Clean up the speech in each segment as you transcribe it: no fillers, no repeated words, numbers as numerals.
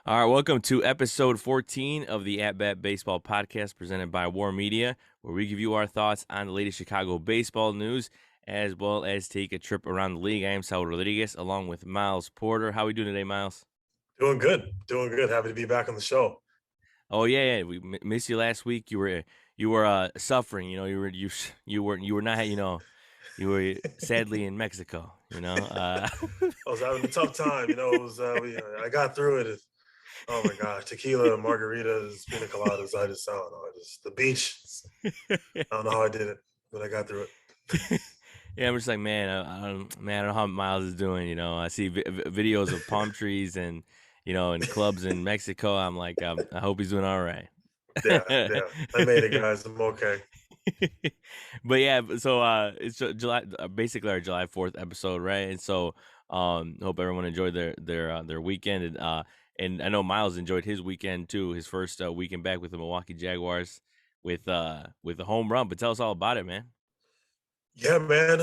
All right, welcome to episode 14 of the At Bat Baseball podcast presented by War Media, where we give you our thoughts on the latest Chicago baseball news, as well as take a trip around the league. I am Saul Rodriguez, along with Miles Porter. How are we doing today, Miles? Doing good. Doing good. Happy to be back on the show. Oh yeah, we missed you last week. You were suffering. You were not. You were sadly in Mexico. I was having a tough time. I got through it. Oh my gosh, tequila, margaritas, pina coladas. I don't know. The beach. I don't know how I did it, but I got through it. Yeah, I'm just like, man, I don't know how Miles is doing. I see videos of palm trees and and clubs in Mexico. I'm like, I hope he's doing all right. Yeah. I made it, guys. I'm okay. But yeah, so it's July, basically our July 4th episode, right? And so, hope everyone enjoyed their weekend, and I know Miles enjoyed his weekend too, his first weekend back with the Milwaukee Jaguars with a home run. But tell us all about it, man. Yeah, man.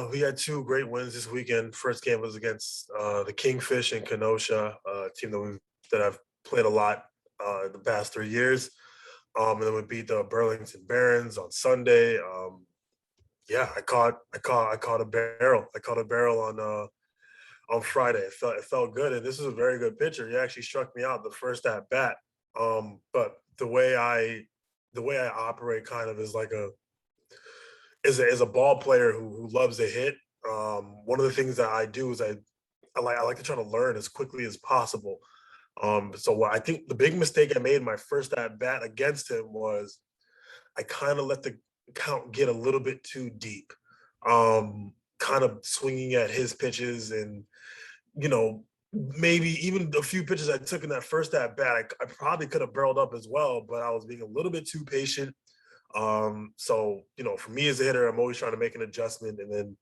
We had two great wins this weekend. First game was against the Kingfish in Kenosha, a team that I've played a lot in the past 3 years. And then we beat the Burlington Barons on Sunday. Yeah, I caught a barrel. I caught a barrel on Friday. It felt good, and this is a very good pitcher. He actually struck me out the first at bat. But the way I operate kind of is like a ball player who loves to hit. One of the things that I do is I like to try to learn as quickly as possible. So I think the big mistake I made my first at bat against him was I kind of let the count get a little bit too deep, kind of swinging at his pitches and, you know, maybe even a few pitches I took in that first at bat, I probably could have barreled up as well, but I was being a little bit too patient. So, for me as a hitter, I'm always trying to make an adjustment. And then,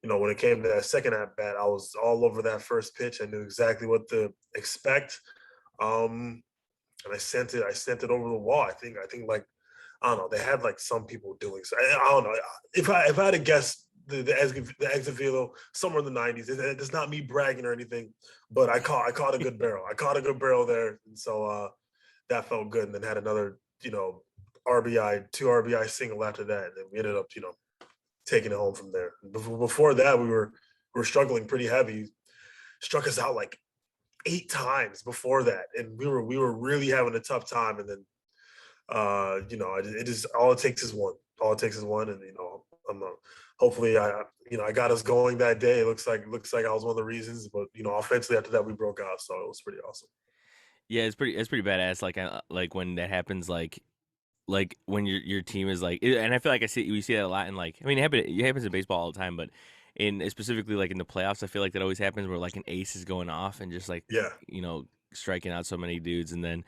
when it came to that second at bat, I was all over that first pitch. I knew exactly what to expect. Um, and I sent it over the wall. I think like I don't know. They had like some people doing so. I don't know. If I had to guess the exit velo somewhere in the 90s, it's not me bragging or anything, but I caught a good barrel. I caught a good barrel there, and so that felt good. And then had another two RBI single after that, and then we ended up taking it home from there. Before that, we were struggling pretty heavy. Struck us out like 8 times before that, and we were really having a tough time. And then it is all it takes is one. All it takes is one, and I'm hopefully I got us going that day. It looks like I was one of the reasons, but offensively after that we broke out, so it was pretty awesome. Yeah, it's pretty badass. Like when that happens, like when your team is and I feel like we see that a lot in I mean it happens in baseball all the time, but in specifically like in the playoffs, I feel like that always happens where like an ace is going off and just Yeah, striking out so many dudes, and then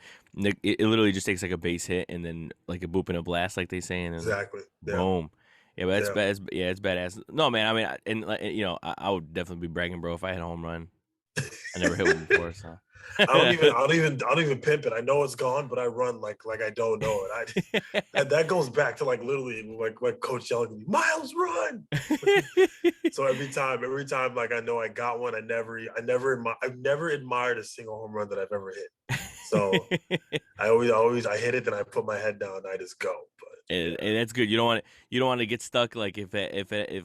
it literally just takes like a base hit and then like a boop and a blast, like they say, and then exactly. Yeah, boom. Yeah, but that's yeah. bad. Yeah, it's badass. No, man. I mean, I would definitely be bragging, bro, if I had a home run. I never hit one before, so. I don't even pimp it. I know it's gone, but I run like I don't know it. That goes back to like literally like coach yelling at me, Miles, run. So every time, like I know I got one, I've never admired a single home run that I've ever hit. So I hit it, then I put my head down, and I just go. But yeah, And that's good. You don't want to get stuck like if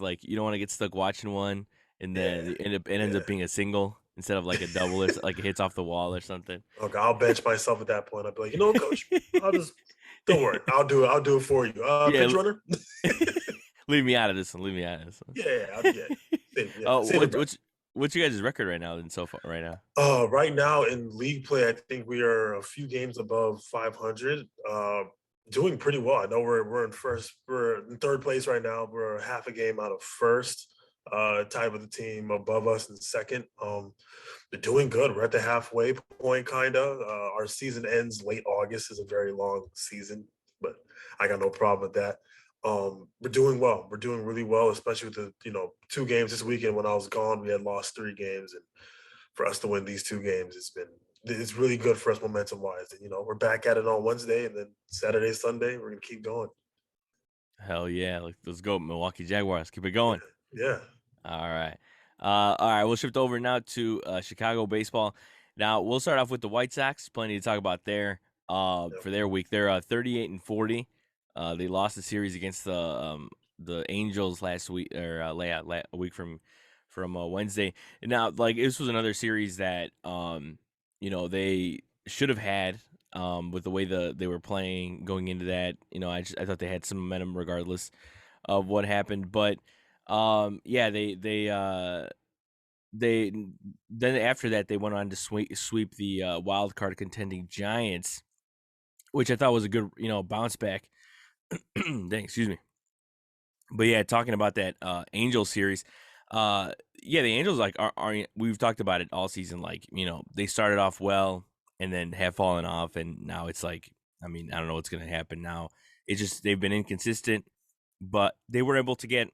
like you don't want to get stuck watching one and then yeah, it ends yeah. up being a single instead of like a double, or like it hits off the wall or something. Okay, I'll bench myself at that point. I'll be like, coach, I'll just don't worry, I'll do it. I'll do it for you. Yeah, Pinch runner. leave me out of this one. Leave me out of this one. Yeah. Oh, Save it, bro. what's your guys' record right now? Then so far, right now. Right now in league play, I think we are a few games above 500. Doing pretty well. I know we're in first. We're in third place right now. We're half a game out of first. Tied with the team above us in second. They're doing good. We're at the halfway point, kind of. Our season ends late August. Is a very long season, but I got no problem with that. We're doing well. We're doing really well, especially with the 2 games this weekend. When I was gone, we had lost 3 games, and for us to win these 2 games, it's really good for us momentum wise. And we're back at it on Wednesday, and then Saturday, Sunday, we're gonna keep going. Hell yeah! Let's go, Milwaukee Jaguars. Keep it going. Yeah. All right. All right. We'll shift over now to Chicago baseball. Now we'll start off with the White Sox. Plenty to talk about there. Yep. For their week, they're 38-40. They lost the series against the Angels last week, or a week from Wednesday. And now, like, this was another series that they should have had with the way they were playing going into that. I thought they had some momentum regardless of what happened, but yeah, they then after that they went on to sweep the wild card contending Giants, which I thought was a good bounce back. Dang, excuse me. But yeah, talking about that Angels series, yeah, the Angels like are we've talked about it all season. Like they started off well and then have fallen off, and now it's like I don't know what's gonna happen now. It's just they've been inconsistent, but they were able to get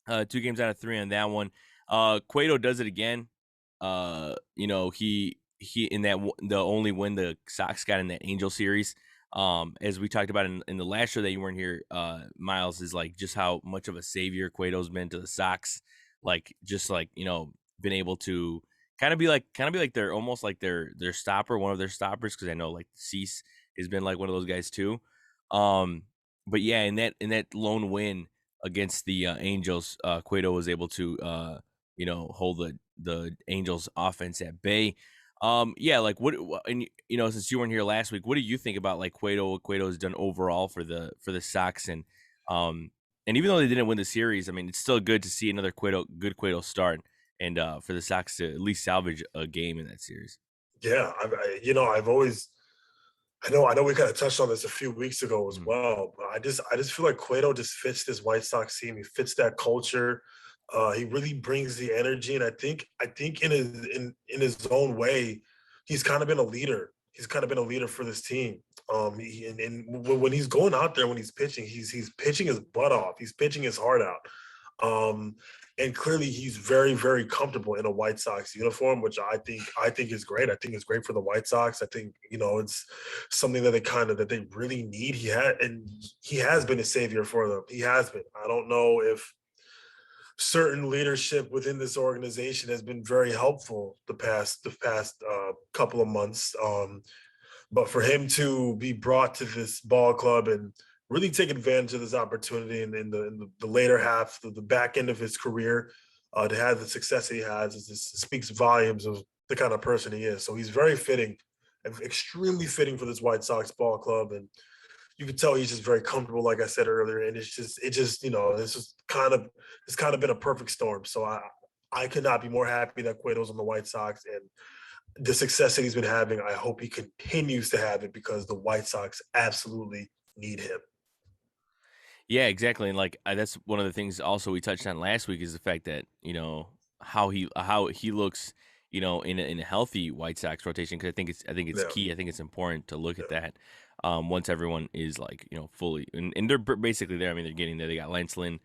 2 games out of 3 on that one. Cueto does it again. He in the only win the Sox got in that Angel series. As we talked about in the last show that you weren't here, Miles, is like just how much of a savior Cueto's been to the Sox. Like just like been able to kind of be like they're almost like their stopper, one of their stoppers, because I know like Cease has been like one of those guys too. Um, but yeah, in that lone win against the Angels, Cueto was able to hold the Angels offense at bay. Yeah, like and since you weren't here last week, what do you think about like Cueto? What Cueto has done overall for the Sox, and even though they didn't win the series, I mean, it's still good to see another good Cueto start, and for the Sox to at least salvage a game in that series. Yeah, I've always I know we kind of touched on this a few weeks ago as Mhm. well, but I just feel like Cueto just fits this White Sox team. He fits that culture. He really brings the energy, and I think in his own way, he's kind of been a leader. He's kind of been a leader for this team. And when he's going out there, when he's pitching, he's pitching his butt off. He's pitching his heart out. Um, and clearly he's very, very comfortable in a White Sox uniform, which I think is great. I think it's great for the White Sox. I think it's something that they really need. He has been a savior for them. He has been. I don't know if certain leadership within this organization has been very helpful the past couple of months. But for him to be brought to this ball club and really take advantage of this opportunity in the later half, the back end of his career, to have the success he has, speaks volumes of the kind of person he is. So he's very fitting, extremely fitting for this White Sox ball club, and you can tell he's just very comfortable, like I said earlier. And it's kind of been a perfect storm. So I could not be more happy that Cueto's on the White Sox, and the success that he's been having, I hope he continues to have it because the White Sox absolutely need him. Yeah, exactly, and like that's one of the things also we touched on last week is the fact that how he looks in a healthy White Sox rotation, because I think it's Yeah, key. I think it's important to look at yeah, that once everyone is like fully and they're basically there. I mean, they're getting there. They got Lance Lynn,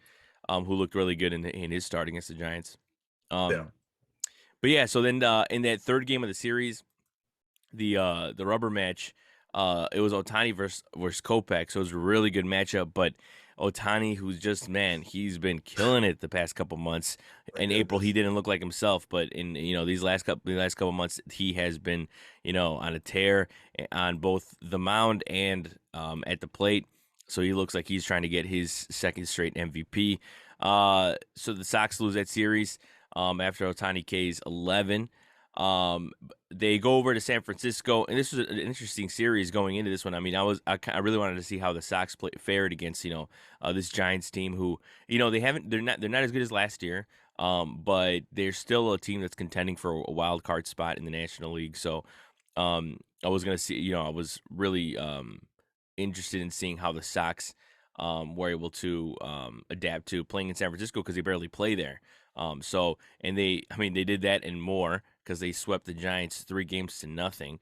who looked really good in his start against the Giants. yeah. Um, but yeah, so then in that third game of the series, the rubber match. It was Otani versus Kopech, so it was a really good matchup. But Otani, who's just man, he's been killing it the past couple months. My In April, he goodness. didn't look like himself, but in these last couple months, he has been on a tear on both the mound and at the plate. So he looks like he's trying to get his second straight MVP. So the Sox lose that series after Otani K's 11. They go over to San Francisco, and this was an interesting series going into this one. I mean, I really wanted to see how the Sox fared against this Giants team, who they're not as good as last year, but they're still a team that's contending for a wild card spot in the National League. So I was gonna see, I was really interested in seeing how the Sox were able to adapt to playing in San Francisco, because they barely play there. And they did that and more, because they swept the Giants 3 games to nothing.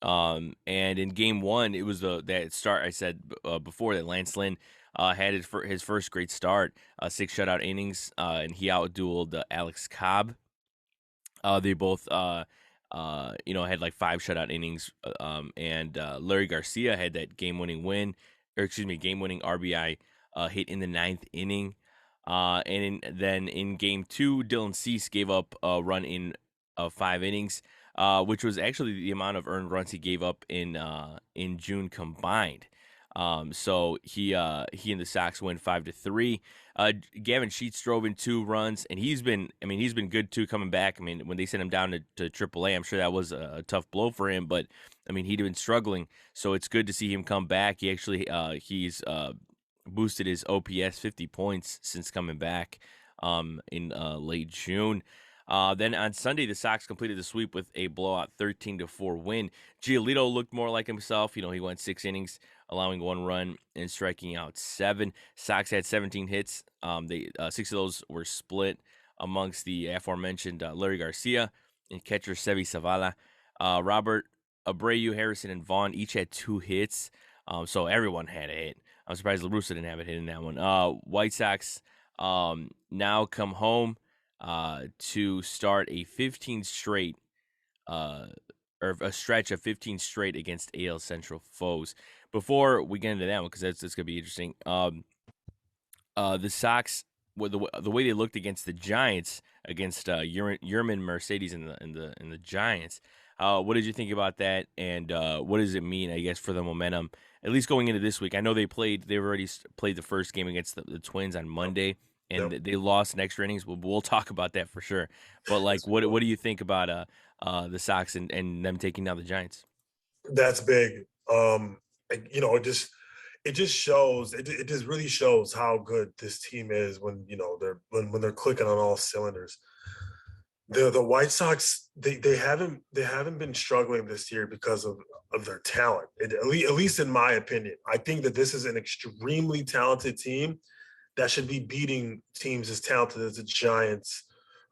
And in game one, it was that start I said before, that Lance Lynn had his first great start, 6 shutout innings, and he outdueled Alex Cobb. They both had like 5 shutout innings, and Larry Garcia had that game-winning RBI hit in the ninth inning. Then in game two, Dylan Cease gave up a run in 5 innings. which was actually the amount of earned runs he gave up in June combined. So he and the Sox win 5-3. Gavin Sheets drove in 2 runs, and he's been good too coming back. I mean, when they sent him down to AAA, I'm sure that was a tough blow for him, but I mean, he'd been struggling, so it's good to see him come back. He's boosted his OPS 50 points since coming back in late June. Then on Sunday, the Sox completed the sweep with a blowout 13-4 win. Giolito looked more like himself. He went 6 innings, allowing 1 run and striking out 7. Sox had 17 hits. 6 of those were split amongst the aforementioned Larry Garcia and catcher Sevi Zavala. Robert Abreu, Harrison, and Vaughn each had 2 hits. So everyone had a hit. I'm surprised LaRussa didn't have a hit in that one. White Sox now come home to start a 15 straight or a stretch of 15 straight against AL Central foes. Before we get into that one, because that's going to be interesting, the Sox, the way they looked against the Giants, against Yerman Mercedes and the Giants. What did you think about that, and what does it mean, I guess, for the momentum, at least going into this week? I know they've already played the first game against the Twins on Yep. Monday, and Yep. they lost in extra innings. We'll talk about that for sure. But like, Yes, we will. what do you think about the Sox and them taking down the Giants? That's big. It just shows it just really shows how good this team is when when they're clicking on all cylinders. The White Sox, they haven't been struggling this year because of their talent. At least in my opinion, I think that this is an extremely talented team that should be beating teams as talented as the Giants,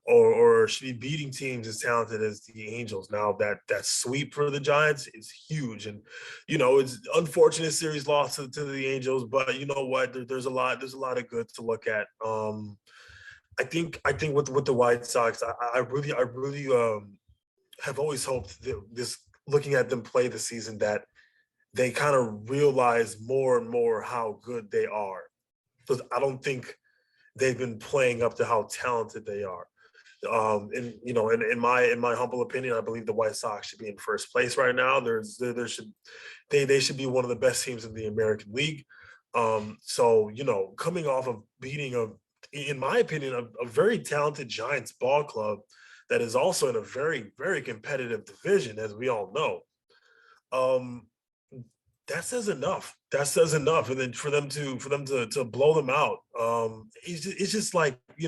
or should be beating teams as talented as the Angels. Now that sweep for the Giants is huge, and it's unfortunate series loss to the Angels, but you know what? There's a lot of good to look at. I think with the White Sox, I really have always hoped that this, looking at them play the season, that they kind of realize more and more how good they are, because I don't think they've been playing up to how talented they are. And in my humble opinion, I believe the White Sox should be in first place right now. There should be one of the best teams in the American League. So coming off of beating in my opinion, a very talented Giants ball club that is also in a very very competitive division, as we all know. Um, that says enough. That says enough, and then for them to blow them out, it's just like you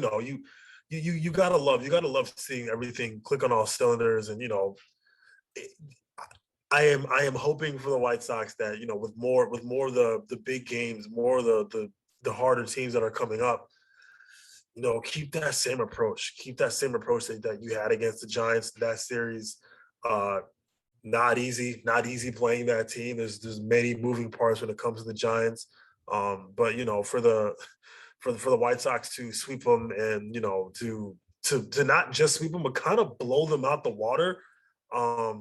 gotta love seeing everything click on all cylinders, and it- I am hoping for the White Sox that with more of the big games, more of the harder teams that are coming up, keep that same approach, that you had against the Giants in that series. Uh, not easy playing that team. There's many moving parts when it comes to the Giants. But for the White Sox to sweep them, and to not just sweep them but kind of blow them out the water, I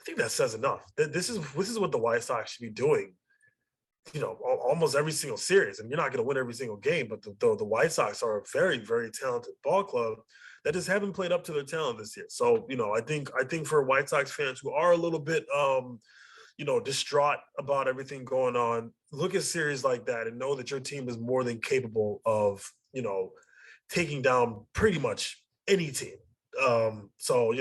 think that says enough. This is what the White Sox should be doing. Almost every single series, and you're not going to win every single game, but the White Sox are a very very talented ball club that just haven't played up to their talent this year. So I think for White Sox fans who are a little bit distraught about everything going on, look at series like that and know that your team is more than capable of taking down pretty much any team. So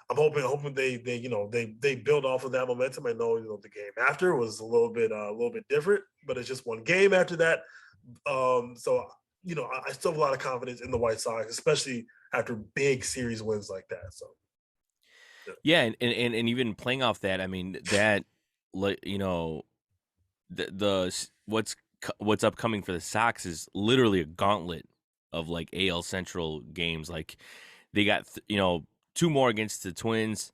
I'm hoping they build off of that momentum. I know the game after was a little bit different, but it's just one game after that. So I still have a lot of confidence in the White Sox, especially after big series wins like that. So yeah. Yeah, and even playing off that, I mean that, like, what's upcoming for the Sox is literally a gauntlet of like AL Central games. Like they got 2 more against the Twins,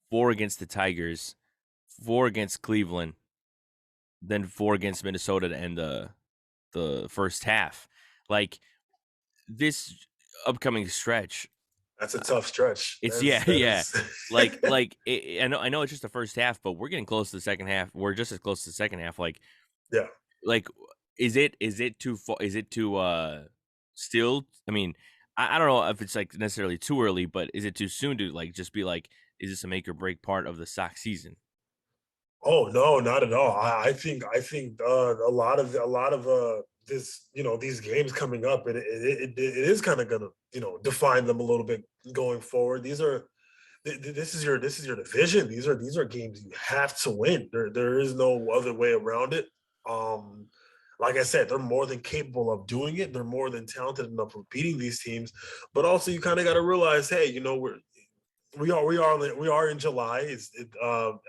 4 against the Tigers, 4 against Cleveland, then 4 against Minnesota to end the first half. Like this upcoming stretch, That's a tough stretch. it's That's yeah, that yeah. is I know it's just the first half, but we're getting close to the second half. We're just as close to the second half. yeah. Like is it too far? Is it too still? I mean, I don't know if it's like necessarily too early, but is it too soon to like just be like, is this a make or break part of the Sox season? Oh no, not at all. I think a lot of this, these games coming up, it is kind of gonna, define them a little bit going forward. This is your division. These are games you have to win. There is no other way around it. Um, like I said, they're more than capable of doing it. They're more than talented enough of beating these teams. But also, you kind of got to realize, hey, we are in July.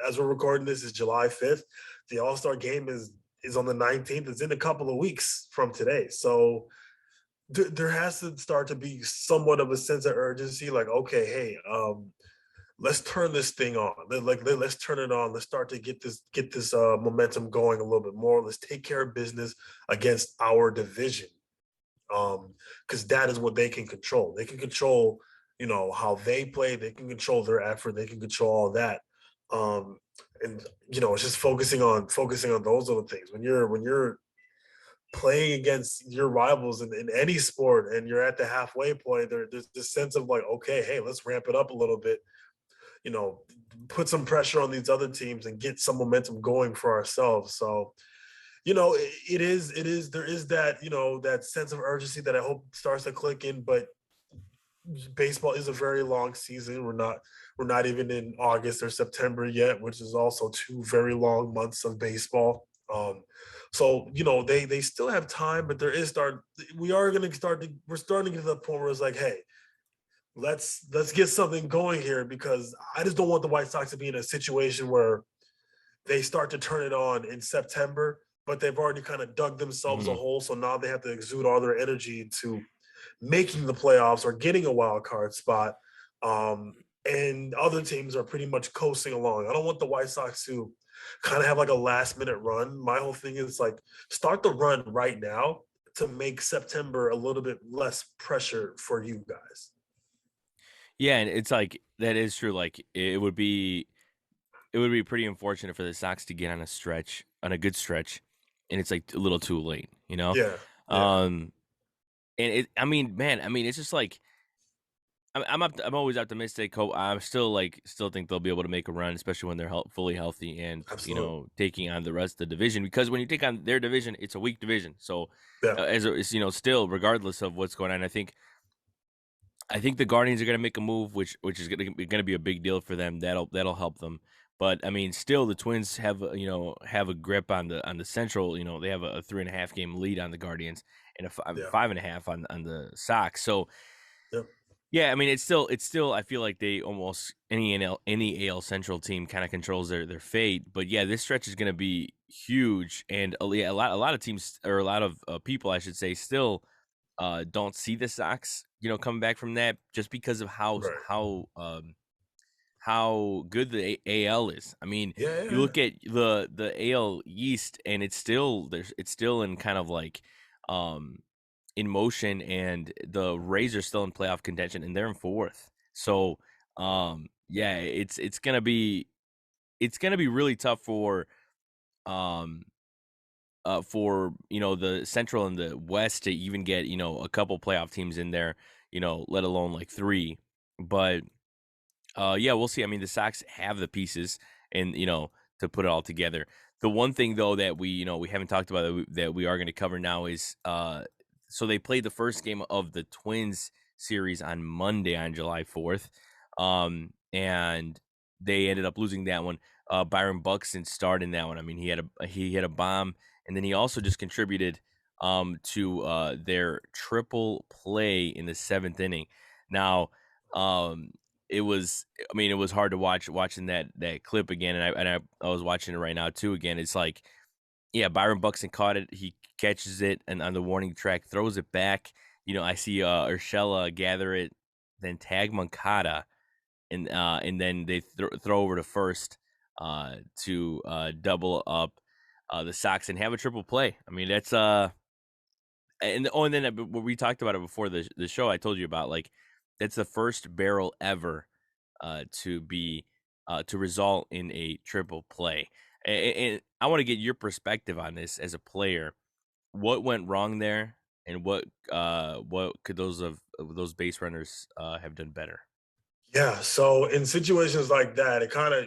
As we're recording this is July 5th. The All-Star game is on the 19th. It's in a couple of weeks from today. So there has to start to be somewhat of a sense of urgency. Like, okay, hey, let's turn this thing on. Let's turn it on. Let's start to get this momentum going a little bit more. Let's take care of business against our division, because that is what they can control. They can control, how they play. They can control their effort. They can control all that. Um, and it's just focusing on those little things. When you're playing against your rivals in any sport and you're at the halfway point, there's this sense of like, okay, hey, let's ramp it up a little bit, you know, put some pressure on these other teams and get some momentum going for ourselves. So, there is that, that sense of urgency that I hope starts to click in, but baseball is a very long season. We're not even in August or September yet, which is also two very long months of baseball. So they still have time, but there is start. We are going to start. We're starting to get to the point where it's like, hey, let's get something going here, because I just don't want the White Sox to be in a situation where they start to turn it on in September, but they've already kind of dug themselves a Mhm. hole. So now they have to exude all their energy into making the playoffs or getting a wild card spot. And other teams are pretty much coasting along. I don't want the White Sox to kind of have like a last minute run. My whole thing is like, start the run right now to make September a little bit less pressure for you guys. Yeah, and it's like that is true. Like it would be pretty unfortunate for the Sox to get on a good stretch, and it's like a little too late, you know? Yeah, yeah, Um, and I mean, man, I mean, it's just like I'm always optimistic. I'm still think they'll be able to make a run, especially when they're fully healthy and absolutely. taking on the rest of the division. Because when you take on their division, it's a weak division. So Yeah, still regardless of what's going on, I think the Guardians are going to make a move, which is going to be a big deal for them. That'll help them. But I mean, still, the Twins have a grip on the Central. They have a 3.5 game lead on the Guardians and a yeah, 5.5 on the Sox. So yeah. yeah, I mean, it's still. I feel like they almost any AL Central team kind of controls their fate. But yeah, this stretch is going to be huge, and yeah, a lot of teams or a lot of people, I should say, still don't see the Sox, coming back from that just because of Right. how good the AL is. I mean, Yeah, you yeah, look at the AL East, and it's still in kind of like um in motion, and the Rays are still in playoff contention, and they're in fourth. So yeah, it's gonna be really tough um for the Central and the West to even get a couple playoff teams in there, let alone like three. But yeah, we'll see. I mean, the Sox have the pieces and to put it all together. The one thing though that we haven't talked about that we are going to cover now is so they played the first game of the Twins series on Monday on July 4th. And they ended up losing that one. Byron Buxton starred in that one. I mean, he had a bomb, and then he also just contributed to their triple play in the 7th inning. Now, um it was hard to watching that clip again, and I was watching it right now too again. It's like, yeah, Byron Buxton caught it. He catches it and on the warning track, throws it back. I see Urshela gather it, then tag Moncada, and then they throw over to first to double up the Sox and have a triple play. I mean, that's and then what we talked about it before the show. I told you about, like, that's the first barrel ever to result in a triple play. And I want to get your perspective on this as a player. What went wrong there? and what could those base runners have done better? Yeah. So in situations like that, it kind of,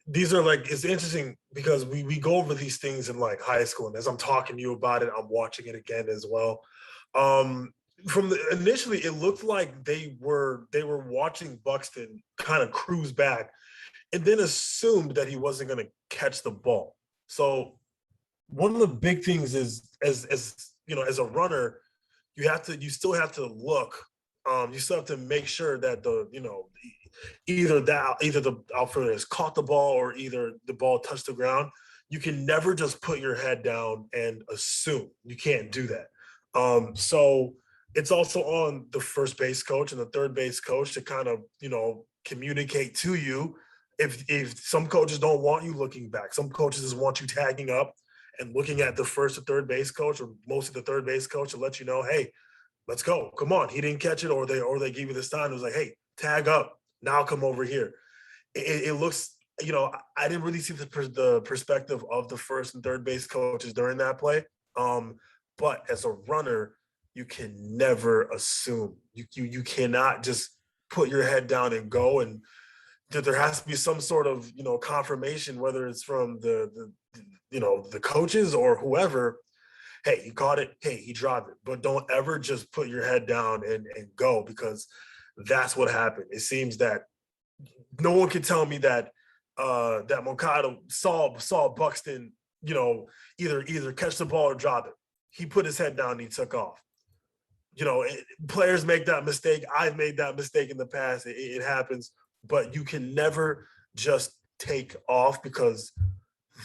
these are like, it's interesting because we go over these things in like high school. And as I'm talking to you about it, I'm watching it again as well. Um, from the initially, it looked like they were watching Buxton kind of cruise back and then assumed that he wasn't going to catch the ball. So one of the big things is as a runner, you still have to look. You still have to make sure that either the outfielder has caught the ball or either the ball touched the ground. You can never just put your head down and assume. You can't do that. So it's also on the first base coach and the third base coach to kind of communicate to you. If some coaches don't want you looking back, some coaches just want you tagging up and looking at the first or third base coach or most of the third base coach to let you know, hey, let's go. Come on. He didn't catch it, or they give you the sign. It was like, hey, tag up. Now come over here. It looks, I didn't really see the perspective of the first and third base coaches during that play. But as a runner, you can never assume. You cannot just put your head down and go. And there has to be some sort of confirmation, whether it's from the coaches or whoever. Hey, he caught it. Hey, he dropped it. But don't ever just put your head down and go, because that's what happened. It seems that no one can tell me that Moncada saw Buxton, either catch the ball or drop it. He put his head down and he took off. Players make that mistake. I've made that mistake in the past. It happens, but you can never just take off, because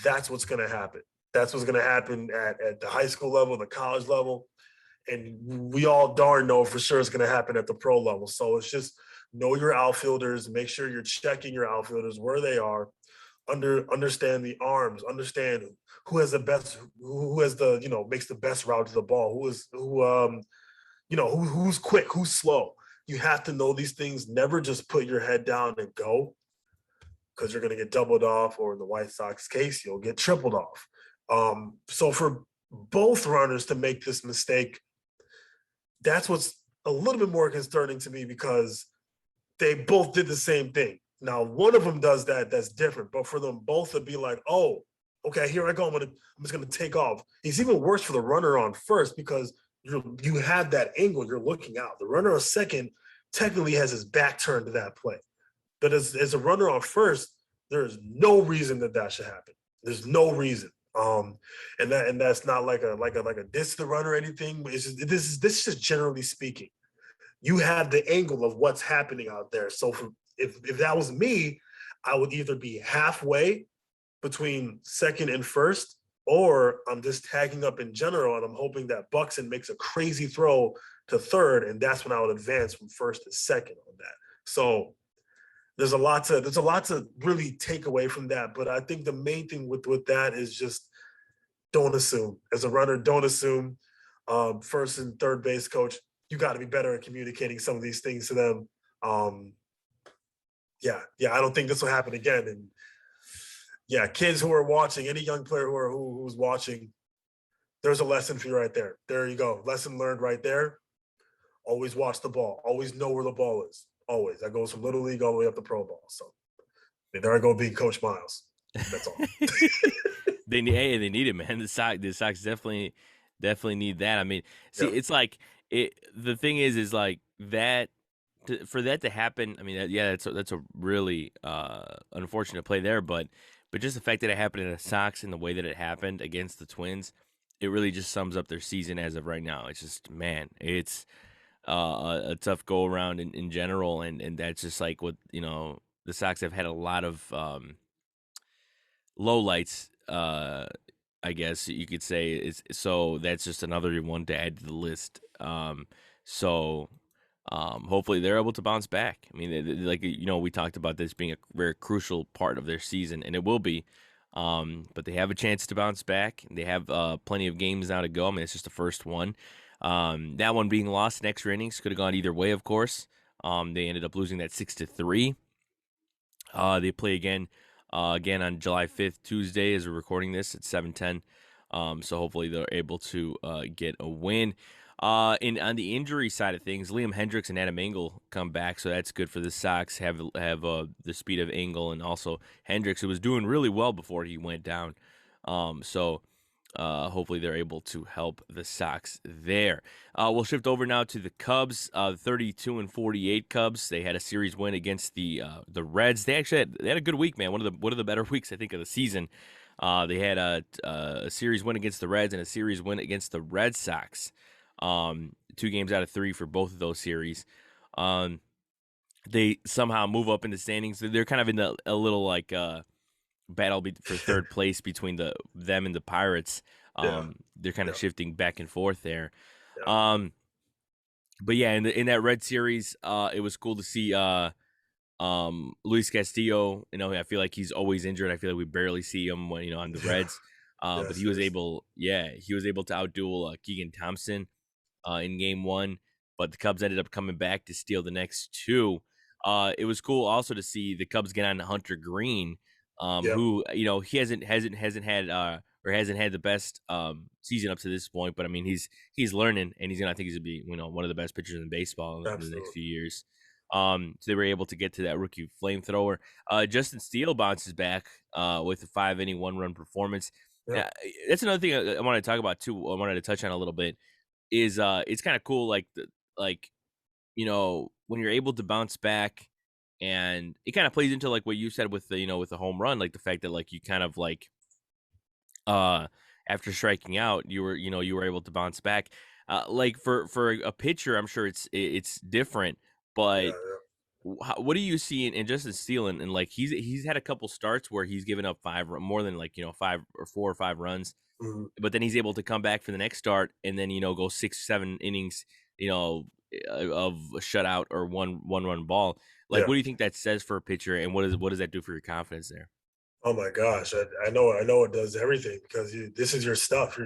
that's what's going to happen. That's what's going to happen at the high school level, the college level. And we all darn know for sure it's going to happen at the pro level. So it's just know your outfielders, make sure you're checking your outfielders where they are, understand the arms, understand who has the best, who has the, makes the best route to the ball, who's quick, who's slow. You have to know these things. Never just put your head down and go, because you're going to get doubled off, or in the White Sox case, you'll get tripled off. So for both runners to make this mistake, that's what's a little bit more concerning to me, because they both did the same thing. Now, one of them does that, that's different, but for them both to be like, oh, okay, here I go. I'm just going to take off. It's even worse for the runner on first, because you have that angle. You're looking out. The runner on second technically has his back turned to that play. But as a runner on first, there is no reason that should happen. There's no reason. And that's not like a diss to the runner or anything. But this is just generally speaking. You have the angle of what's happening out there. So if that was me, I would either be halfway between second and first, or I'm just tagging up in general, and I'm hoping that Buxton makes a crazy throw to third, and that's when I would advance from first to second on that. So there's a lot to really take away from that. But I think the main thing with that is just don't assume. As a runner, don't assume. First and third base coach, you got to be better at communicating some of these things to them. Yeah, I don't think this will happen again. And yeah, kids who are watching, any young player who's watching, there's a lesson for you right there. There you go. Lesson learned right there. Always watch the ball. Always know where the ball is. Always. That goes from little league all the way up to pro ball. So there I go, being Coach Miles. That's all. They need it, man. The Sox definitely need that. I mean, see, it's like the thing is like that for that to happen. I mean, that's a really unfortunate play there, but just the fact that it happened in the Sox and the way that it happened against the Twins, it really just sums up their season as of right now. It's just, man, it's a tough go around in general, and that's just like what the Sox have had a lot of lowlights, I guess you could say. So that's just another one to add to the list. So hopefully they're able to bounce back. I mean, like we talked about this being a very crucial part of their season, and it will be. But they have a chance to bounce back. They have plenty of games now to go. I mean, it's just the first one. That one being lost in extra innings could have gone either way, of course. They ended up losing that 6-3. They play again on July 5th, Tuesday, as we're recording this at 7:10. So hopefully they're able to get a win. In on the injury side of things, Liam Hendricks and Adam Engel come back, so that's good for the Sox. Have the speed of Engel and also Hendricks, who was doing really well before he went down. Hopefully they're able to help the Sox there. We'll shift over now to the Cubs, 32-48 Cubs. They had a series win against the Reds. They had a good week, man. One of the better weeks I think of the season. They had a series win against the Reds and a series win against the Red Sox. 2 games out of 3 for both of those series. Um, they somehow move up in the standings. They're kind of in a little like battle for third place between them and the Pirates. Yeah, They're kind of yeah, shifting back and forth there. yeah, Um, but yeah, in that Red series, it was cool to see Luis Castillo. I feel like he's always injured. I feel like we barely see him when on the yeah, Reds. yeah. But Seriously. he was able to outduel Keegan Thompson in game one, but the Cubs ended up coming back to steal the next two. It was cool also to see the Cubs get on Hunter Green, Yep. who he hasn't had or hasn't had the best season up to this point, but I mean he's learning and I think he's gonna be one of the best pitchers in baseball in the next Absolutely. few years. So they were able to get to that rookie flamethrower. Justin Steele bounces back with a 5 inning 1 run performance. Yep. Yeah, that's another thing I wanted to talk about too. I wanted to touch on a little bit is it's kind of cool like when you're able to bounce back, and it kind of plays into like what you said with with the home run, like the fact that like you kind of like uh after striking out you were able to bounce back, like for a pitcher I'm sure it's different, Yeah. but Yeah. what do you see in Justin Steele, and like he's had a couple starts where he's given up more than like 5 or 4 or 5 runs, Mhm. but then he's able to come back for the next start and then go 6 7 innings, you know of a shutout or one run ball. Like, Yeah. what do you think that says for a pitcher, and what does that do for your confidence there? Oh my gosh, I know it does everything because this is your stuff.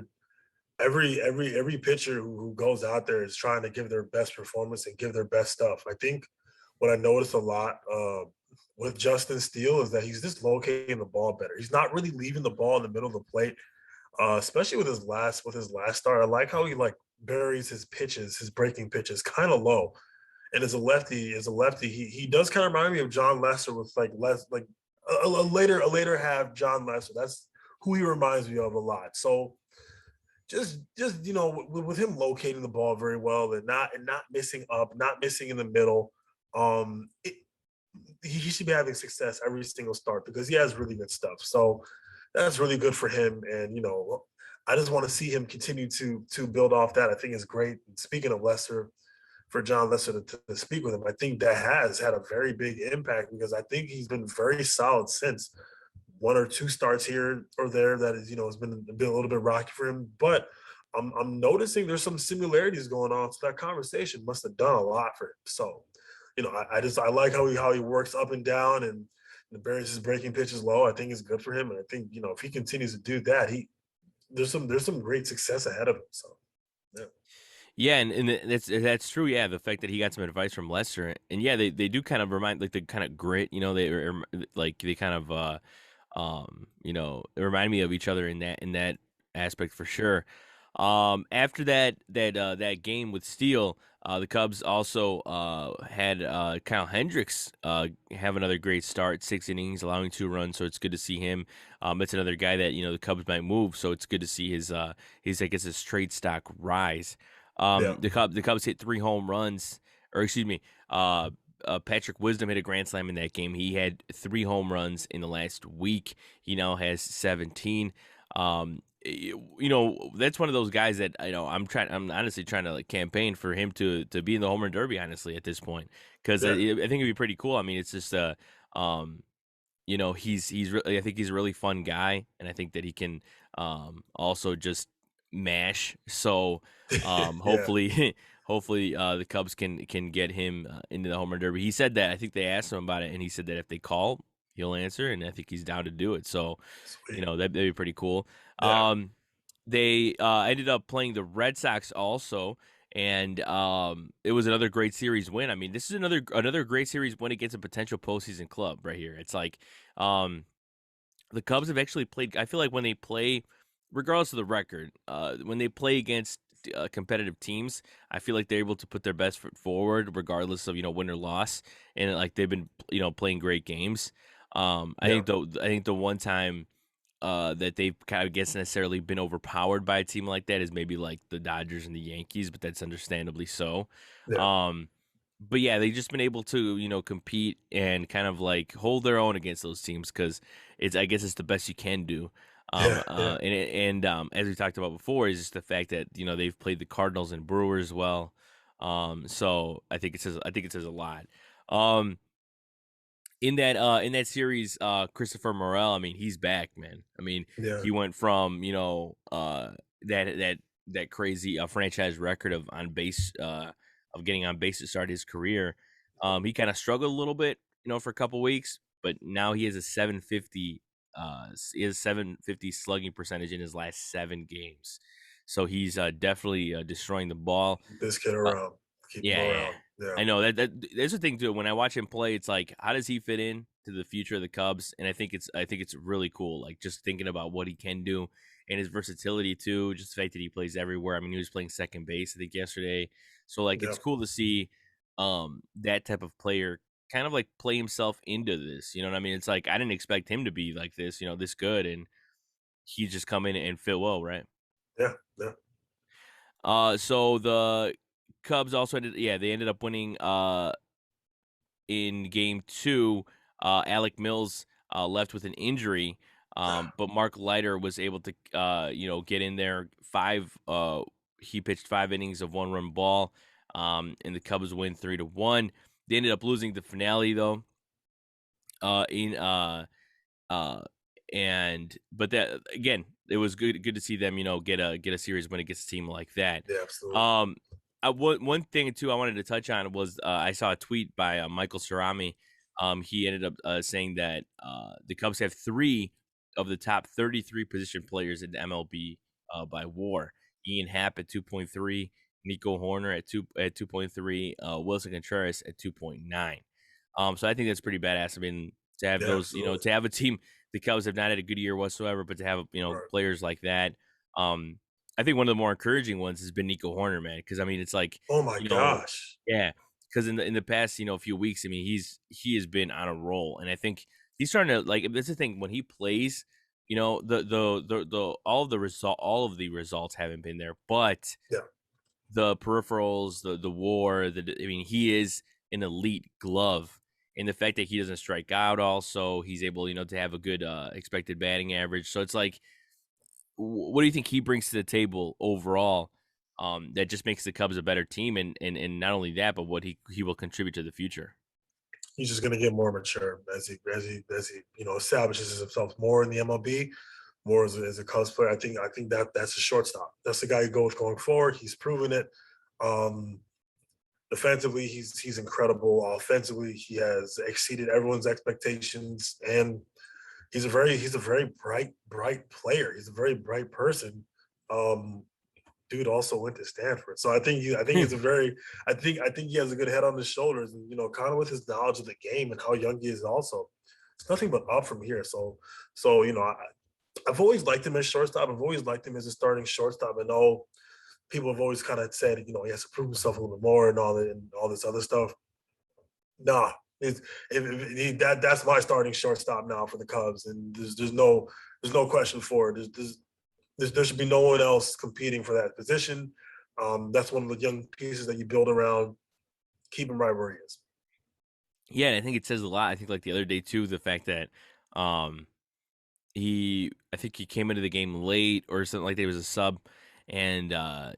Every pitcher who goes out there is trying to give their best performance and give their best stuff. I think what I noticed a lot with Justin Steele is that he's just locating the ball better. He's not really leaving the ball in the middle of the plate, especially with his last start. I like how he like buries his pitches, his breaking pitches, kind of low. And as a lefty, he does kind of remind me of John Lester with like less like a later half John Lester. That's who he reminds me of a lot. So just with him locating the ball very well and not missing up, not missing in the middle, he should be having success every single start because he has really good stuff. So that's really good for him. And I just want to see him continue to build off that. I think it's great. And speaking of Lester, for John Lester to speak with him, I think that has had a very big impact because I think he's been very solid since one or two starts here or there that is, has been a little bit rocky for him. But I'm noticing there's some similarities going on. So that conversation must have done a lot for him. So, I like how he works up and down and the Bears is breaking pitches low. I think it's good for him. And I think, if he continues to do that, there's some great success ahead of him. So yeah. Yeah, and that's true. Yeah, the fact that he got some advice from Lester, and yeah, they do kind of remind, like, the kind of grit, like they kind of remind me of each other in that aspect for sure. After that game with Steele, the Cubs also had Kyle Hendricks have another great start, 6 innings, allowing 2 runs. So it's good to see him. It's another guy that the Cubs might move. So it's good to see his I guess his trade stock rise. Yeah. The Cubs hit 3 home runs, or excuse me, Patrick Wisdom hit a grand slam in that game. He had 3 home runs in the last week. He now has 17. That's one of those guys that I'm honestly trying to like campaign for him to be in the home run derby, honestly, at this point, because I Yeah. think it'd be pretty cool. I mean, it's just um he's really, I think he's a really fun guy, and I think that he can also just mash. So Yeah. hopefully hopefully the Cubs can get him into the home run derby. He said that, I think they asked him about it, and he said that if they call, he'll answer, and I think he's down to do it. So Sweet. that'd be pretty cool. Yeah. They ended up playing the Red Sox also, and it was another great series win. I mean, this is another great series win against a potential postseason club right here. It's like um, the Cubs have actually played. I feel like when they play, regardless of the record, when they play against competitive teams, I feel like they're able to put their best foot forward regardless of win or loss, and like they've been playing great games. Yeah, I think the one time that they've kind of guess necessarily been overpowered by a team like that is maybe like the Dodgers and the Yankees, but that's understandably so. yeah, Um, but yeah, they've just been able to compete and kind of like hold their own against those teams because it's I guess it's the best you can do. yeah, yeah, As we talked about before, is just the fact that they've played the Cardinals and Brewers well. So I think it says a lot. Um, in that series, Christopher Morel, I mean, he's back, man. I mean, yeah. he went from that that crazy franchise record of getting on base to start his career. He kind of struggled a little bit, for a couple weeks, but now he has a 750 slugging percentage in his last 7 games. So he's definitely destroying the ball. Keep this kid Uh, around. Keep him yeah. around. Yeah, I know that that's the thing too. When I watch him play, it's like, how does he fit in to the future of the Cubs? And I think it's really cool. Like just thinking about what he can do and his versatility too. Just the fact that he plays everywhere. I mean, he was playing second base, I think, yesterday. So like, yeah, it's cool to see that type of player kind of like play himself into this. You know what I mean? It's like I didn't expect him to be like this, this good, and he just come in and fit well, right? yeah, yeah. So the Cubs also they ended up winning in game 2. Alec Mills left with an injury, but Mark Leiter was able to get in there. He pitched 5 innings of 1-run ball, and the Cubs win 3-1. They ended up losing the finale though. In uh, and but that again, it was good to see them, get a series win against a team like that. Yeah, absolutely. Um, one thing too I wanted to touch on was I saw a tweet by Michael Cerami. He ended up saying that the Cubs have 3 of the top 33 position players in the MLB by WAR. Ian Happ at 2.3, Nico Horner at 2.3, Wilson Contreras at 2.9. So I think that's pretty badass. I mean, to have Yeah, those, absolutely. to have a team, the Cubs have not had a good year whatsoever, but to have Right. players like that, um, I think one of the more encouraging ones has been Nico Horner, man. Because I mean, it's like Oh my you know, gosh. yeah. Because in the past few weeks, I mean, he has been on a roll, and I think he's starting to like. That's the thing when he plays, the all of the results haven't been there, but Yeah. the peripherals, the WAR, I mean, he is an elite glove. And the fact that he doesn't strike out, also, he's able, to have a good expected batting average. So it's like, what do you think he brings to the table overall? That just makes the Cubs a better team, and not only that, but what he will contribute to the future. He's just going to get more mature as he establishes himself more in the MLB, more as a Cubs player. I think that's a shortstop. That's the guy who goes going forward. He's proven it. Um, Defensively, he's incredible. Offensively, he has exceeded everyone's expectations, and he's a very bright player. He's a very bright person. Um, Dude also went to Stanford, so I think it's a very I think he has a good head on his shoulders, and kind of with his knowledge of the game and how young he is. Also, it's nothing but up from here. So I've always liked him as shortstop. I've always liked him as a starting shortstop. I know people have always kind of said he has to prove himself a little bit more and all that and all this other stuff. Nah, that's my starting shortstop now for the Cubs, and there's no question for it. There should be no one else competing for that position. That's one of the young pieces that you build around. Keep him right where he is. Yeah, and I think it says a lot. I think like the other day too, the fact that um I think he came into the game late or something like that. He was a sub, and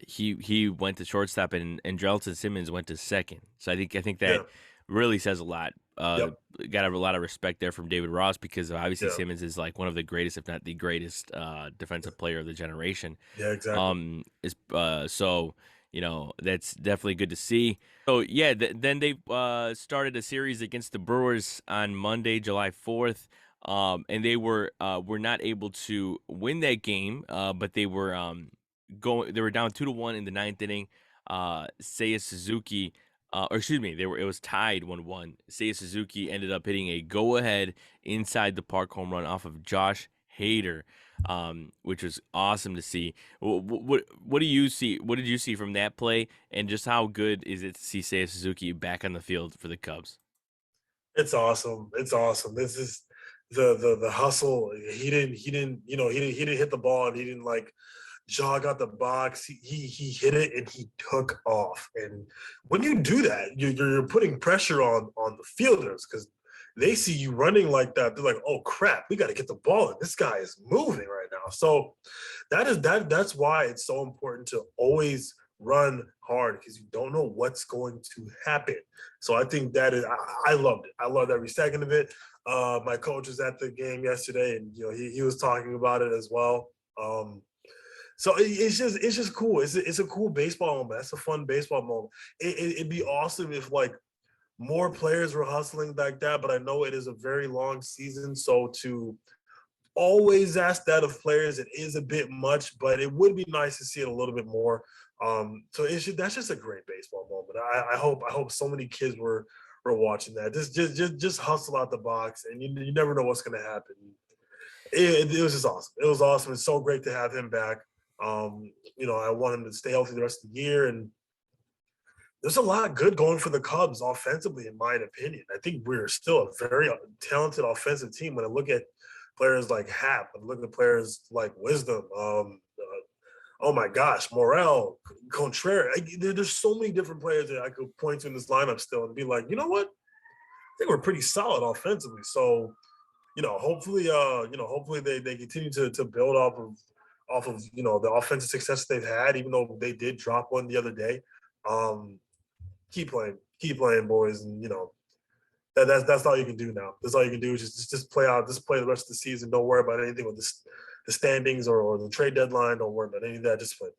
he went to shortstop, and Drelton Simmons went to second. So I think that Yeah. really says a lot. Yep. Got a lot of respect there from David Ross because obviously Yeah. Simmons is like one of the greatest, if not the greatest, defensive player of the generation. Yeah. Exactly. Is so that's definitely good to see. So yeah, then they started a series against the Brewers on Monday, July 4th. And they were not able to win that game, but they were going. They were down 2-1 in the ninth inning. Seiya Suzuki, or excuse me, it was tied 1-1. Seiya Suzuki ended up hitting a go ahead inside the park home run off of Josh hater, which was awesome to see. What do you see? What did you see from that play, and just how good is it to see Seiya Suzuki back on the field for the Cubs? It's awesome. It's awesome. This is the hustle. He didn't hit the ball and he didn't like jog out the box. He hit it and he took off. And when you do that, you're putting pressure on the fielders because they see you running like that. They're like, oh crap, we got to get the ball in. This guy is moving right now. So that's why it's so important to always run hard because you don't know what's going to happen. So I think that is I loved it. I loved every second of it. My coach was at the game yesterday, and he was talking about it as well. So it's just cool. It's a cool baseball moment. That's a fun baseball moment. It'd be awesome if like more players were hustling like that, but I know it is a very long season, so to always ask that of players, it is a bit much, but it would be nice to see it a little bit more. So that's just a great baseball moment. I hope so many kids were watching that. Just hustle out the box, and you never know what's going to happen. It was just awesome. It was awesome. It's so great to have him back. I want him to stay healthy the rest of the year, and there's a lot good going for the Cubs offensively, in my opinion. I think we're still a very talented offensive team. When I look at players like Hap, when I look at players like Wisdom, oh my gosh, Morel, Contreras. There's so many different players that I could point to in this lineup still and be like, you know what? I think we're pretty solid offensively. So, hopefully they continue to build off of the offensive success they've had, even though they did drop one the other day. Um, keep playing, boys, and that's all you can do now. That's all you can do is just play out, just play the rest of the season. Don't worry about anything with the standings or the trade deadline. Don't worry about any of that. Just play.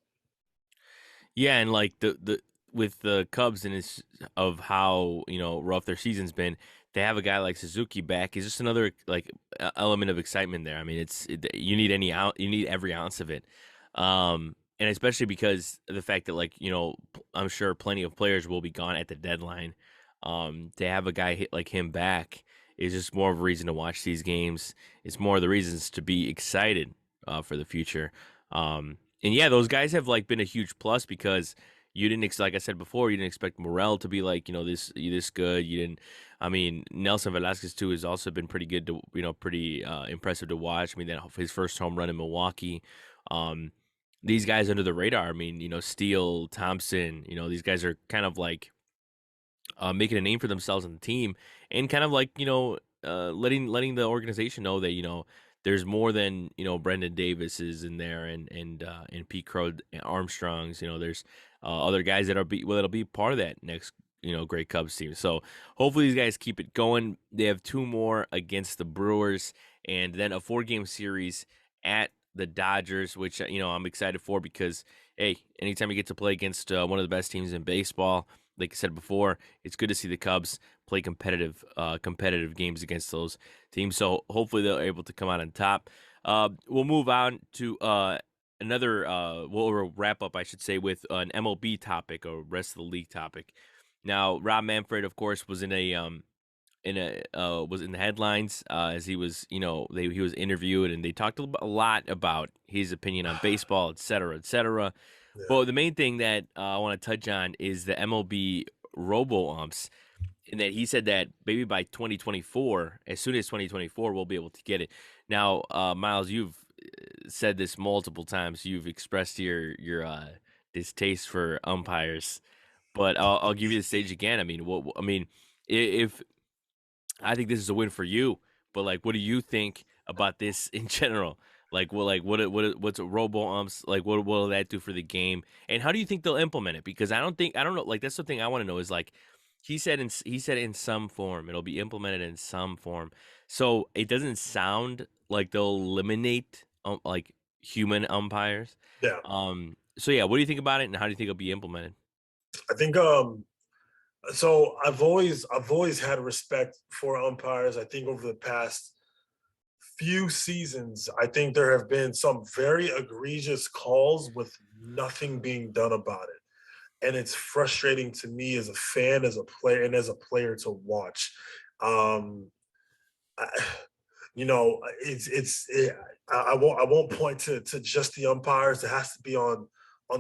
Yeah, and like the with the Cubs and it's of how rough their season's been, to have a guy like Suzuki back is just another like element of excitement there. I mean, you need you need every ounce of it, and especially because of the fact that I'm sure plenty of players will be gone at the deadline. To have a guy hit like him back is just more of a reason to watch these games. It's more of the reasons to be excited for the future. And yeah, those guys have like been a huge plus because you didn't like I said before, you didn't expect Morel to be like this good. You didn't. I mean, Nelson Velasquez too has also been pretty good to pretty impressive to watch. I mean, that his first home run in Milwaukee. Um, these guys under the radar. I mean, Steele, Thompson. These guys are kind of like making a name for themselves on the team, and kind of like letting the organization know that there's more than Brendan Davis is in there, and Pete Crow Armstrongs. There's other guys that'll be part of that next great Cubs team. So hopefully these guys keep it going. They have two more against the Brewers, and then a 4-game series at the Dodgers, which I'm excited for because hey, anytime you get to play against one of the best teams in baseball, like I said before, it's good to see the Cubs play competitive games against those teams. So hopefully they're able to come out on top. We'll move on to another. We'll wrap up, I should say, with an MLB topic or rest of the league topic. Now, Rob Manfred, of course, was was in the headlines as he was he was interviewed, and they talked a lot about his opinion on baseball, et cetera, et cetera. Yeah. But the main thing that I want to touch on is the MLB robo umps, and that he said that maybe by 2024, as soon as 2024, we'll be able to get it. Now, Miles, you've said this multiple times. You've expressed your distaste for umpires, but I'll give you the stage again. I mean, if I think this is a win for you, but like, what do you think about this in general? What's a robo umps like? What will that do for the game? And how do you think they'll implement it? Because I don't know. Like, that's the thing I want to know is like, he said in some form it'll be implemented in some form. So it doesn't sound like they'll eliminate like human umpires. Yeah. So yeah, what do you think about it, and how do you think it'll be implemented? I think so I've always had respect for umpires. I think over the past few seasons, I think there have been some very egregious calls with nothing being done about it. And it's frustrating to me as a fan, as a player, and as a player to watch. Um, I, I won't point to just the umpires. It has to be on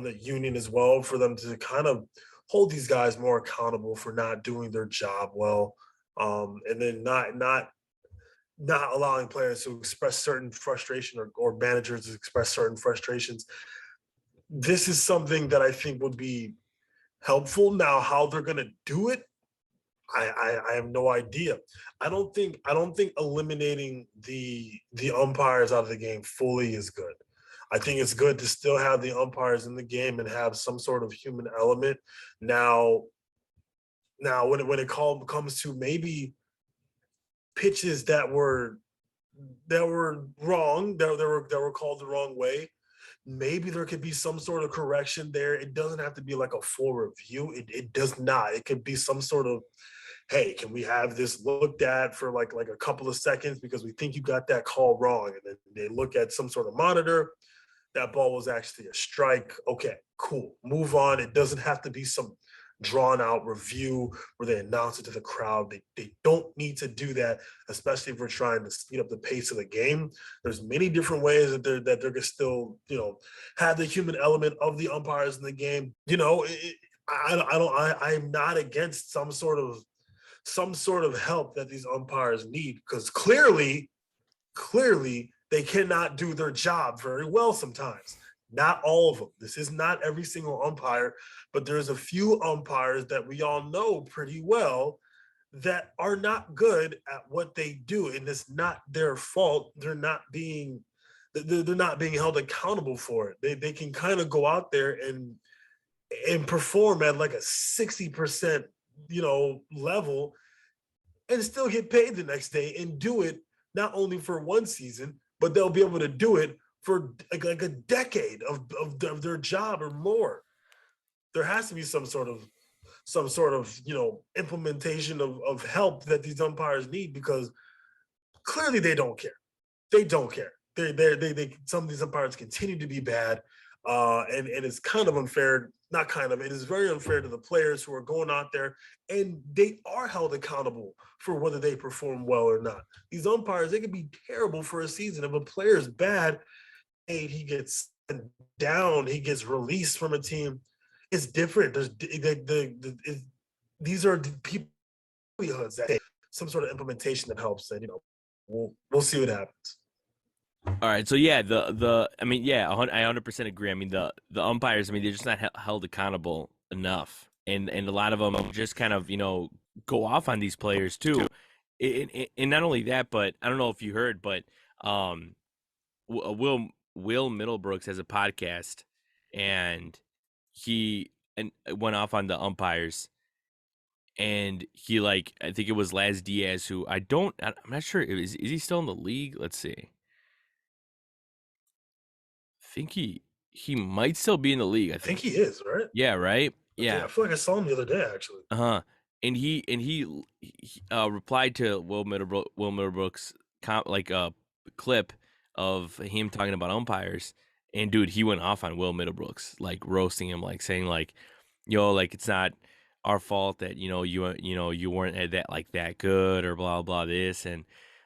the union as well for them to kind of hold these guys more accountable for not doing their job well, and then not allowing players to express certain frustration or managers to express certain frustrations. This is something that I think would be helpful. Now, how they're going to do it, I have no idea. I don't think eliminating the umpires out of the game fully is good. I think it's good to still have the umpires in the game and have some sort of human element. Now, comes to maybe pitches that were wrong, that were called the wrong way, maybe there could be some sort of correction there. It doesn't have to be like a full review. It does not. It could be some sort of, hey, can we have this looked at for like a couple of seconds because we think you got that call wrong, and then they look at some sort of monitor. That ball was actually a strike. Okay, cool. Move on. It doesn't have to be some drawn out review where they announce it to the crowd. They don't need to do that, especially if we're trying to speed up the pace of the game. There's many different ways that they're gonna still, have the human element of the umpires in the game. I'm not against some sort of help that these umpires need, because clearly they cannot do their job very well sometimes. Not all of them. This is not every single umpire, but there's a few umpires that we all know pretty well that are not good at what they do, and it's not their fault. They're not being held accountable for it. They can kind of go out there and perform at like a 60% level and still get paid the next day and do it not only for one season, but they'll be able to do it for like a decade of their job or more. There has to be some sort of implementation of help that these umpires need, because clearly they don't care. They don't care. They some of these umpires continue to be bad, and it's kind of unfair. Not kind of. It is very unfair to the players who are going out there, and they are held accountable for whether they perform well or not. These umpires, they can be terrible for a season. If a player is bad, he gets down, he gets released from a team. It's different. These are people that some sort of implementation that helps, and we'll see what happens. All right, so yeah, I mean, yeah, I 100% agree. I mean, the umpires, I mean, they're just not held accountable enough, and a lot of them just kind of go off on these players too, and not only that, but I don't know if you heard, but um, Will Middlebrooks has a podcast, and he went off on the umpires, and he like I think it was Laz Diaz who I'm not sure is he still in the league? Let's see. Think he might still be in the league, I I think think. he is, right? Yeah, right? I Yeah. feel like I saw him the other day, actually. Uh-huh. And he replied to Will Middlebrooks like a clip of him talking about umpires. And dude, he went off on Will Middlebrooks, like roasting him, like saying like, yo, like it's not our fault that you weren't that good or blah blah this, and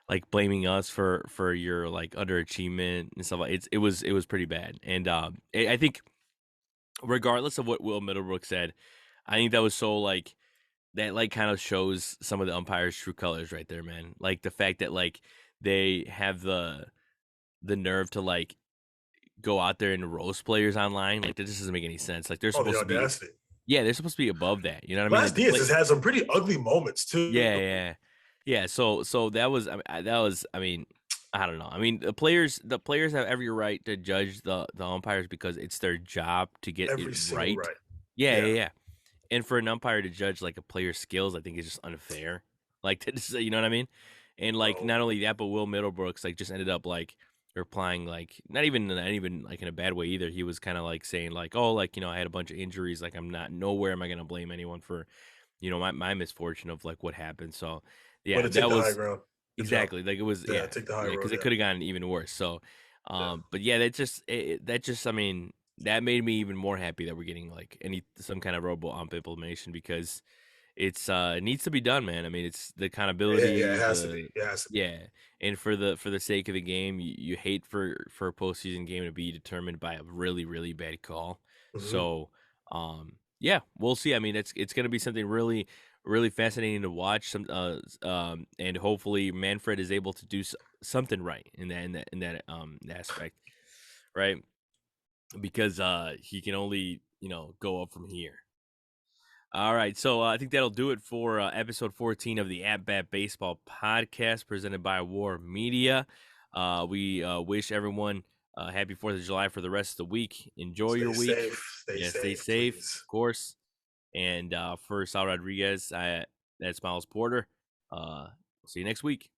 like blaming us for your like underachievement and stuff. Like it was pretty bad. And I think regardless of what Will Middlebrook said, I think that was so like that like kind of shows some of the umpires' true colors right there, man. Like the fact that like they have the nerve to like go out there and roast players online. Like that just doesn't make any sense. Like they're Oh, the supposed to be, audacity. yeah, they're supposed to be above that. You know what I mean? Last Like the Diaz play, has had some pretty ugly moments too. yeah, yeah, yeah. So that was that was I mean I don't know. I mean the players have every right to judge the umpires because it's their job to get it Every single right. right. Yeah, yeah, Yeah, yeah. And for an umpire to judge like a player's skills, I think is just unfair. Like you know what I mean? And like bro. not only that, but Will Middlebrooks like just ended up like replying like not even like in a bad way either. He was kind of like saying like, oh, like I had a bunch of injuries. Like I'm not nowhere am I gonna blame anyone for my misfortune of like what happened. So Way yeah, to take that the high was ground. Good job. exactly like it was Yeah, yeah take the high yeah road. because it Yeah, could have gotten even worse. So yeah. but yeah, that just I mean that made me even more happy that we're getting like some kind of robo ump implementation because it needs to be done, man. I mean, it's the Yeah, yeah, accountability, it has to be. the It has to be. yeah, and for the sake of the game, you hate for a postseason game to be determined by a really really bad call. Mhm. So, yeah, we'll see. I mean, it's going to be something really really fascinating to watch. And hopefully Manfred is able to do something right in that aspect, right? Because he can only go up from here. All right, so I think that'll do it for episode 14 of the At Bat Baseball podcast presented by War Media. We wish everyone happy 4th of July for the rest of the week. Enjoy your Stay week. safe. Stay Yeah, stay safe, safe, please. of course. And for Saul Rodriguez, that's Miles Porter. See you next week.